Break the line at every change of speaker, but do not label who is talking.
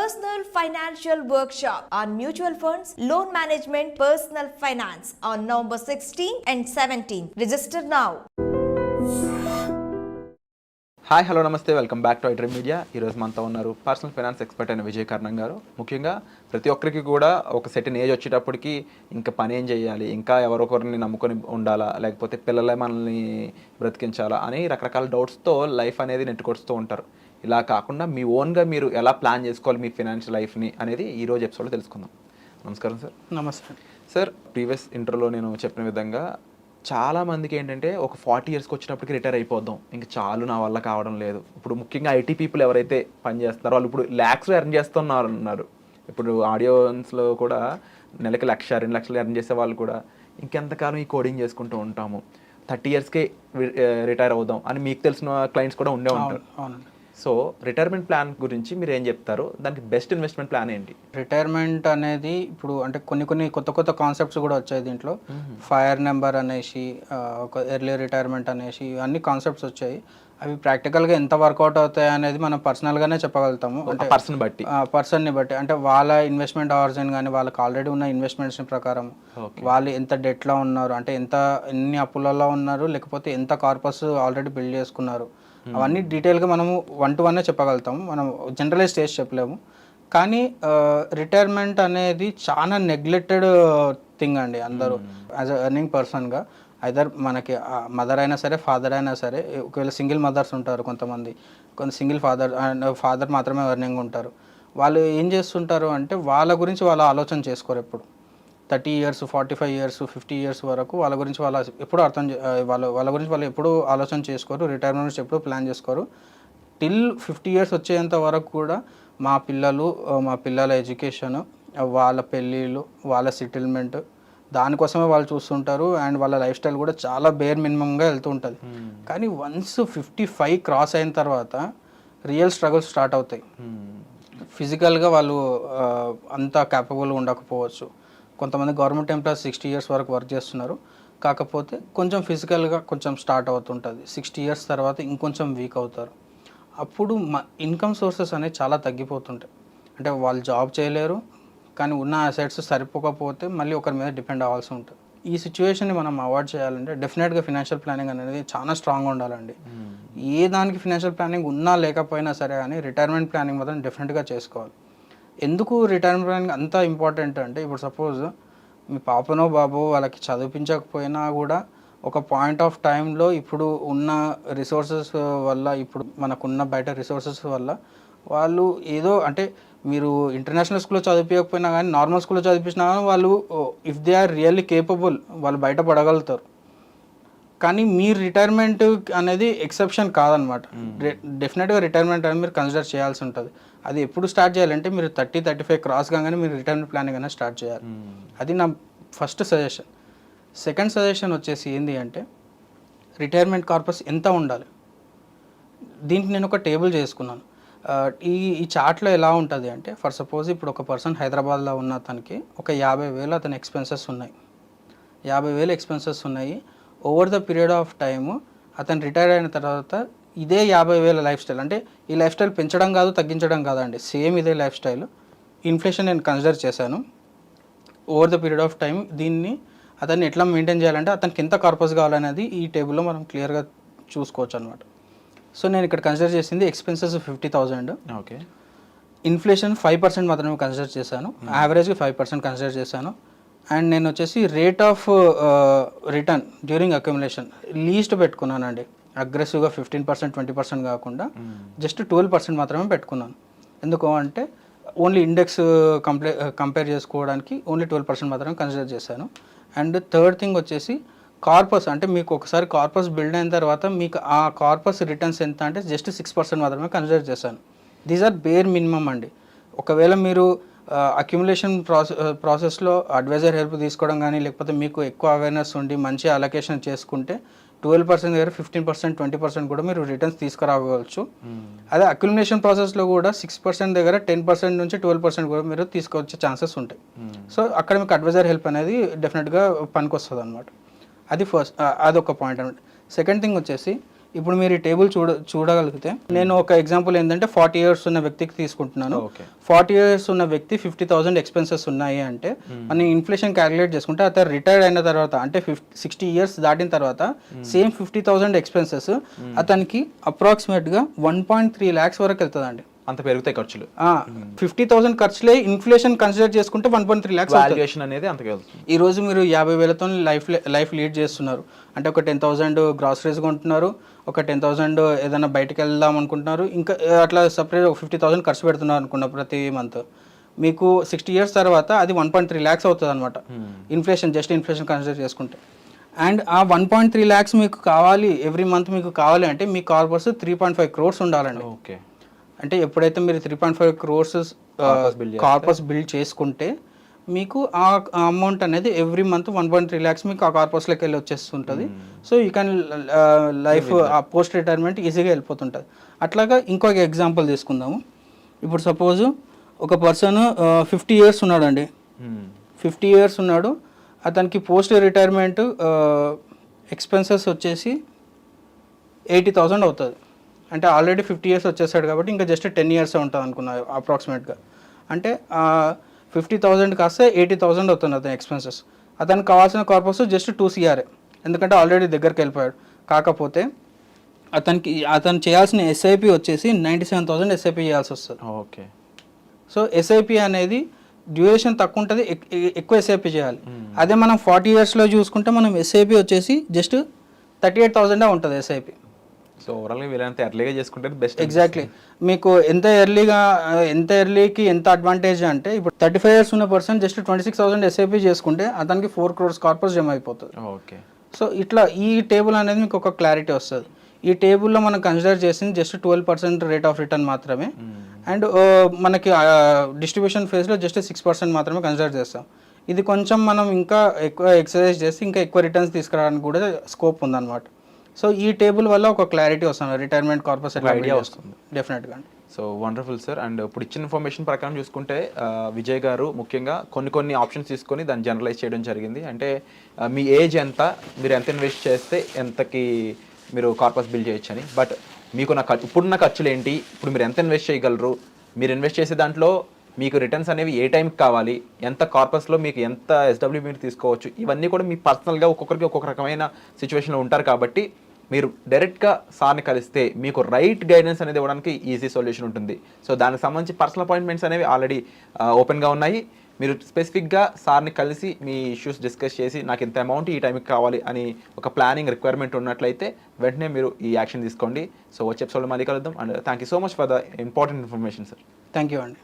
Personal Financial Workshop on Mutual Funds, Loan Management, Personal Finance on November 16 and 17. Register now.
Hi hello నమస్తే, welcome back to iDream Media. ఈరోజు మనతో ఉన్నారు personal finance expert అయిన విజయ్ కర్ణం గారు. ముఖ్యంగా ప్రతి ఒక్కరికి కూడా ఒక సెటిన్ ఏజ్ వచ్చేటప్పటికి ఇంకా పని ఏం చేయాలి, ఇంకా ఎవరొకరిని నమ్ముకొని ఉండాలా, లేకపోతే పిల్లలే మనల్ని బ్రతికించాలా అని రకరకాల డౌట్స్తో లైఫ్ అనేది నెట్టుకొడుతూ ఉంటారు. ఇలా కాకుండా మీ ఓన్గా మీరు ఎలా ప్లాన్ చేసుకోవాలి మీ ఫైనాన్షియల్ లైఫ్ని అనేది ఈరోజు ఎపిసోడ్లో తెలుసుకుందాం. నమస్కారం సార్.
నమస్తే
సార్, ప్రీవియస్ ఇంటర్లో నేను చెప్పిన విధంగా చాలా మందికి ఏంటంటే ఒక 40 ఇయర్స్కి వచ్చినప్పటికి రిటైర్ అయిపోద్దాం, ఇంకా చాలు నా వల్ల కావడం లేదు. ఇప్పుడు ముఖ్యంగా ఐటీ పీపుల్ ఎవరైతే పని చేస్తున్నారో వాళ్ళు ఇప్పుడు ల్యాక్స్లో ఎర్న్ చేస్తున్నారు. ఇప్పుడు ఆడియోన్స్లో కూడా నెలకి 1,00,000 2 లక్షలు ఎర్న్ చేసే వాళ్ళు కూడా ఇంకెంతకాలం ఈ కోడింగ్ చేసుకుంటూ ఉంటాము, 30 ఇయర్స్కే రిటైర్ అవుదాం అని మీకు తెలిసిన క్లయింట్స్ కూడా ఉండే ఉంటారు. సో రిటైర్మెంట్ ప్లాన్ గురించి మీరు ఏం చెప్తారు, దానికి బెస్ట్ ఇన్వెస్ట్మెంట్ ప్లాన్ ఏంటి?
రిటైర్మెంట్ అనేది ఇప్పుడు అంటే కొన్ని కొత్త కాన్సెప్ట్స్ కూడా వచ్చాయి దీంట్లో. ఫైర్ నెంబర్ అనేసి, ఒక ఎర్లీ రిటైర్మెంట్ అనేసి, అన్ని కాన్సెప్ట్స్ వచ్చాయి. అవి ప్రాక్టికల్గా ఎంత వర్కౌట్ అవుతాయి అనేది మనం పర్సనల్గానే చెప్పగలుగుతాము. అంటే పర్సన్ని బట్టి అంటే వాళ్ళ ఇన్వెస్ట్మెంట్ అవర్జన్ కానీ వాళ్ళకి ఆల్రెడీ ఉన్న ఇన్వెస్ట్మెంట్స్ ప్రకారం వాళ్ళు ఎంత డెట్లో ఉన్నారు, అంటే ఎన్ని అప్పులలో ఉన్నారు, లేకపోతే ఎంత కార్పస్ ఆల్రెడీ బిల్డ్ చేసుకున్నారు, అవన్నీ డీటెయిల్గా మనము 1-to-1 చెప్పగలుగుతాము. మనం జనరలైజ్ చేసి చెప్పలేము. కానీ రిటైర్మెంట్ అనేది చాలా నెగ్లెక్టెడ్ థింగ్ అండి. అందరూ యాజ్ అ ఎర్నింగ్ పర్సన్గా ఐదర్ మనకి మదర్ అయినా సరే, ఫాదర్ అయినా సరే, ఒకవేళ సింగిల్ మదర్స్ ఉంటారు కొంతమంది, సింగిల్ ఫాదర్ మాత్రమే ఎర్నింగ్ ఉంటారు. వాళ్ళు ఏం చేస్తుంటారు అంటే వాళ్ళ గురించి వాళ్ళు ఆలోచన చేసుకోరు. ఎప్పుడు 30 ఇయర్స్ 45 ఇయర్స్ 50 ఇయర్స్ వరకు వాళ్ళ గురించి వాళ్ళు ఎప్పుడు వాళ్ళ గురించి వాళ్ళు ఎప్పుడు ఆలోచన చేసుకోరు. రిటైర్మెంట్ గురించి ఎప్పుడు ప్లాన్ చేసుకోరు. టిల్ 50 ఇయర్స్ వచ్చేంత వరకు కూడా మా పిల్లల ఎడ్యుకేషన్, వాళ్ళ పెళ్ళిళ్ళు, వాళ్ళ సెటిల్మెంట్, దానికోసమే వాళ్ళు చూస్తుంటారు. అండ్ వాళ్ళ లైఫ్ స్టైల్ కూడా చాలా బేర్ మినిమంగా వెళ్తూ ఉంటుంది. కానీ వన్స్ 55 క్రాస్ అయిన తర్వాత రియల్ స్ట్రగుల్స్ స్టార్ట్ అవుతాయి. ఫిజికల్గా వాళ్ళు అంత క్యాపబుల్గా ఉండకపోవచ్చు. కొంతమంది గవర్నమెంట్ ఎంప్లాయీస్ 60 ఇయర్స్ వరకు వర్క్ చేస్తున్నారు, కాకపోతే కొంచెం ఫిజికల్గా కొంచెం స్టార్ట్ అవుతుంటుంది. 60 ఇయర్స్ తర్వాత ఇంకొంచెం వీక్ అవుతారు. అప్పుడు ఇన్కమ్ సోర్సెస్ అనేవి చాలా తగ్గిపోతుంటాయి. అంటే వాళ్ళు జాబ్ చేయలేరు, కానీ ఉన్న అసెట్స్ సరిపోకపోతే మళ్ళీ ఒకరి మీద డిపెండ్ అవ్వాల్సి ఉంటుంది. ఈ సిచ్యువేషన్ని మనం అవాయిడ్ చేయాలంటే డెఫినెట్గా ఫినాన్షియల్ ప్లానింగ్ అనేది చాలా స్ట్రాంగ్గా ఉండాలండి. ఏ దానికి ఫినాన్షియల్ ప్లానింగ్ ఉన్నా లేకపోయినా సరే కానీ రిటైర్మెంట్ ప్లానింగ్ మాత్రం డెఫినెట్గా చేసుకోవాలి. ఎందుకు రిటైర్మెంట్ ప్లానింగ్ అంత ఇంపార్టెంట్ అంటే, ఇప్పుడు సపోజ్ మీ పాపనో బాబో వాళ్ళకి చదివించకపోయినా కూడా ఒక పాయింట్ ఆఫ్ టైంలో ఇప్పుడు ఉన్న రిసోర్సెస్ వల్ల, ఇప్పుడు మనకున్న బయట రిసోర్సెస్ వల్ల వాళ్ళు ఏదో అంటే మీరు ఇంటర్నేషనల్ స్కూల్లో చదివించకపోయినా కానీ నార్మల్ స్కూల్లో చదివించినా కానీ వాళ్ళు if they are really capable వాళ్ళు బయటపడగలుగుతారు. కానీ మీ రిటైర్మెంట్ అనేది ఎక్సెప్షన్ కాదనమాట. డెఫినెట్గా రిటైర్మెంట్ అనేది మీరు కన్సిడర్ చేయాల్సి ఉంటుంది. అది ఎప్పుడు స్టార్ట్ చేయాలంటే మీరు 30-35 క్రాస్ కాగానే మీరు రిటైర్మెంట్ ప్లానింగ్ అనేది స్టార్ట్ చేయాలి. అది నా ఫస్ట్ సజెషన్. సెకండ్ సజెషన్ వచ్చేసి ఏంటి అంటే రిటైర్మెంట్ కార్పస్ ఎంత ఉండాలి. దీనికి నేను ఒక టేబుల్ చేసుకున్నాను. ఈ చార్ట్లో ఎలా ఉంటుంది అంటే, ఫర్ సపోజ్ ఇప్పుడు ఒక పర్సన్ హైదరాబాద్లో ఉన్న అతనికి ఒక 50,000 అతని ఎక్స్పెన్సెస్ ఉన్నాయి. 50,000 ఎక్స్పెన్సెస్ ఉన్నాయి. Over the period of time అతను రిటైర్ అయిన తర్వాత ఇదే 50,000 లైఫ్ స్టైల్, అంటే ఈ లైఫ్ స్టైల్ పెంచడం కాదు తగ్గించడం కాదండి, సేమ్ ఇదే లైఫ్ స్టైల్. ఇన్ఫ్లేషన్ నేను కన్సిడర్ చేశాను. Over the period of time దీన్ని అతన్ని ఎట్లా మెయింటైన్ చేయాలంటే అతనికి ఎంత కార్పస్ కావాలనేది ఈ టేబుల్లో మనం క్లియర్గా చూసుకోవచ్చు అనమాట. సో నేను ఇక్కడ కన్సిడర్ చేసింది ఎక్స్పెన్సెస్ 50,000.
ఓకే.
ఇన్ఫ్లేషన్ 5% మాత్రమే కన్సిడర్ చేశాను. యావరేజ్గా 5% కన్సిడర్ చేశాను. అండ్ నేను వచ్చేసి rate of return during accumulation least పెట్టుకున్నానండి. అగ్రెసివ్గా 15% 20% కాకుండా జస్ట్ 12% మాత్రమే పెట్టుకున్నాను. ఎందుకు అంటే ఓన్లీ ఇండెక్స్ కంపేర్ చేసుకోవడానికి ఓన్లీ 12% మాత్రమే కన్సిడర్ చేశాను. అండ్ థర్డ్ థింగ్ వచ్చేసి కార్పస్, అంటే మీకు ఒకసారి కార్పస్ బిల్డ్ అయిన తర్వాత మీకు ఆ కార్పస్ రిటర్న్స్ ఎంత అంటే జస్ట్ 6% మాత్రమే కన్సిడర్ చేశాను. దీస్ ఆర్ బేర్ మినిమమ్ అండి. ఒకవేళ మీరు అక్యుములేషన్ ప్రాసెస్లో అడ్వైజర్ హెల్ప్ తీసుకోవడం కానీ, లేకపోతే మీకు ఎక్కువ అవేర్నెస్ ఉండి మంచి అలొకేషన్ చేసుకుంటే 12% దగ్గర 15% 20% కూడా మీరు రిటర్న్స్ తీసుకురావచ్చు. అదే అక్యుములేషన్ ప్రాసెస్లో కూడా 6% దగ్గర 10% నుంచి 12% కూడా మీరు తీసుకొచ్చే ఛాన్సెస్ ఉంటాయి. సో అక్కడ మీకు అడ్వైజర్ హెల్ప్ అనేది డెఫినెట్గా పనికి వస్తుంది అనమాట. అది ఫస్ట్, అదొక పాయింట్ అనమాట. సెకండ్ థింగ్ వచ్చేసి ఇప్పుడు మీరు ఈ టేబుల్ చూడగలిగితే నేను ఒక ఎగ్జాంపుల్ ఏంటంటే 40 ఇయర్స్ ఉన్న వ్యక్తికి తీసుకుంటున్నాను.
ఓకే.
40 ఇయర్స్ ఉన్న వ్యక్తి 50,000 ఎక్స్పెన్సెస్ ఉన్నాయి అంటే మనం ఇన్ఫ్లేషన్ క్యాలిక్యులేట్ చేసుకుంటే అతను రిటైర్డ్ అయిన తర్వాత అంటే 60 ఇయర్స్ దాటిన తర్వాత సేమ్ 50,000 ఎక్స్పెన్సెస్ అతనికి అప్రాక్సిమేట్గా 1.3 lakhs వరకు వెళ్తుందండి.
అంత పెరుగుతాయి ఖర్చులు.
50,000 ఖర్చులే ఇన్ఫ్లేషన్ కన్సిడర్ చేసుకుంటే 1.3 lakhs
వాల్యుయేషన్ అనేది అంతకే వెళ్తుంది.
ఈ రోజు మీరు 50,000తో లైఫ్ లీడ్ చేస్తున్నారు అంటే ఒక 10,000 గ్రాసరీస్ కొంటున్నారు, ఒక 10,000 ఏదైనా బయటకు వెళ్దాం అనుకుంటున్నారు, ఇంకా అట్లా సపరేట్ ఒక 50,000 ఖర్చు పెడుతున్నారు అనుకున్నారు ప్రతి మంత్. మీకు 60 ఇయర్స్ తర్వాత అది 1.3 lakhs అవుతుంది అనమాట ఇన్ఫ్లేషన్, జస్ట్ ఇన్ఫ్లేషన్ కన్సిడర్ చేసుకుంటే. అండ్ ఆ 1.3 lakhs మీకు కావాలి ఎవ్రీ మంత్ మీకు కావాలి అంటే మీ కార్పస్ 3.5 crores ఉండాలండి.
ఓకే.
అంటే ఎప్పుడైతే మీరు 3.5 crores కార్పస్ బిల్డ్ చేసుకుంటే మీకు ఆ అమౌంట్ అనేది ఎవ్రీ మంత్ 1.3 lakhs మీకు ఆ కార్పస్లోకి వెళ్ళి వచ్చేస్తుంటుంది. So you can life post retirement ఈజీగా వెళ్ళిపోతుంటుంది. అట్లాగా ఇంకొక ఎగ్జాంపుల్ తీసుకుందాము. ఇప్పుడు సపోజ్ ఒక పర్సన్ 50 ఇయర్స్ ఉన్నాడండి, 50 ఇయర్స్ ఉన్నాడు, అతనికి పోస్ట్ రిటైర్మెంట్ ఎక్స్పెన్సెస్ వచ్చేసి 80,000 అవుతుంది. అంటే ఆల్రెడీ 50 ఇయర్స్ వచ్చేసాడు కాబట్టి ఇంకా జస్ట్ 10 years ఉంటుంది అనుకున్నా అప్రాక్సిమేట్గా. అంటే 50,000 కాస్త 80,000 అవుతుంది అతని ఎక్స్పెన్సెస్. అతనికి కావాల్సిన కార్పస్ జస్ట్ 2 CR, ఎందుకంటే ఆల్రెడీ దగ్గరికి వెళ్ళిపోయాడు. కాకపోతే అతను చేయాల్సిన SIP వచ్చేసి 97,000 SIP చేయాల్సి వస్తుంది.
ఓకే.
సో SIP అనేది డ్యూరేషన్ తక్కువ ఉంటుంది, ఎక్కువ SIP చేయాలి. అదే మనం 40 yearsలో చూసుకుంటే మనం SIP వచ్చేసి జస్ట్ 38,000 ఉంటుంది SIP.
సో ఓవరాల్గా వీళ్ళంత ఎర్లీగా చేసుకుంటే బెస్ట్.
ఎగ్జాక్ట్లీ. మీకు ఎంత ఎర్లీకి ఎంత అడ్వాంటేజ్ అంటే ఇప్పుడు 35 years ఉన్న పర్సన్ జస్ట్ 26,000 SIP చేసుకుంటే అతనికి 4 crores కార్పస్ జమ అయిపోతుంది.
ఓకే.
సో ఇట్లా ఈ టేబుల్ అనేది మీకు ఒక క్లారిటీ వస్తుంది. ఈ టేబుల్లో మనం కన్సిడర్ చేసింది జస్ట్ 12% రేట్ ఆఫ్ రిటర్న్ మాత్రమే. అండ్ మనకి డిస్ట్రిబ్యూషన్ ఫేజ్లో జస్ట్ 6% మాత్రమే కన్సిడర్ చేస్తాం. ఇది కొంచెం మనం ఇంకా ఎక్కువ ఎక్సర్సైజ్ చేసి ఇంకా ఎక్కువ రిటర్న్స్ తీసుకురావడానికి కూడా స్కోప్ ఉందన్నమాట. సో ఈ టేబుల్ వల్ల ఒక క్లారిటీ వస్తుంది, రిటైర్మెంట్ కార్పస్
ఐడియా వస్తుంది
డెఫినెట్గా.
So wonderful sir. అండ్ ఇప్పుడు ఇచ్చిన ఇన్ఫర్మేషన్ ప్రకారం చూసుకుంటే విజయ్ గారు ముఖ్యంగా కొన్ని ఆప్షన్స్ తీసుకొని దాన్ని జనరలైజ్ చేయడం జరిగింది. అంటే మీ ఏజ్ ఎంత, మీరు ఎంత ఇన్వెస్ట్ చేస్తే ఎంతకి మీరు కార్పస్ బిల్డ్ చేయొచ్చు అని. బట్ మీకున్న ఇప్పుడున్న ఖర్చులు ఏంటి, ఇప్పుడు మీరు ఎంత ఇన్వెస్ట్ చేయగలరు, మీరు ఇన్వెస్ట్ చేసే దాంట్లో మీకు రిటర్న్స్ అనేవి ఏ టైంకి కావాలి, ఎంత కార్పస్లో మీకు ఎంత SW మీరు తీసుకోవచ్చు, ఇవన్నీ కూడా మీ పర్సనల్గా ఒక్కొక్కరికి ఒక్కొక్క రకమైన సిచ్యువేషన్లో ఉంటారు. కాబట్టి మీరు డైరెక్ట్గా సార్ని కలిస్తే మీకు రైట్ గైడెన్స్ అనేది ఇవ్వడానికి ఈజీ సొల్యూషన్ ఉంటుంది. సో దానికి సంబంధించి పర్సనల్ అపాయింట్మెంట్స్ అనేవి ఆల్రెడీ ఓపెన్గా ఉన్నాయి. మీరు స్పెసిఫిక్గా సార్ని కలిసి మీ ఇష్యూస్ డిస్కస్ చేసి నాకు ఇంత అమౌంట్ ఈ టైంకి కావాలి అని ఒక ప్లానింగ్ రిక్వైర్మెంట్ ఉన్నట్లయితే వెంటనే మీరు ఈ యాక్షన్ తీసుకోండి. సో వచ్చే ఎపిసోడ్లో మళ్ళీ కలుద్దాం. And thank you so much for the important information sir.
Thank you అండి.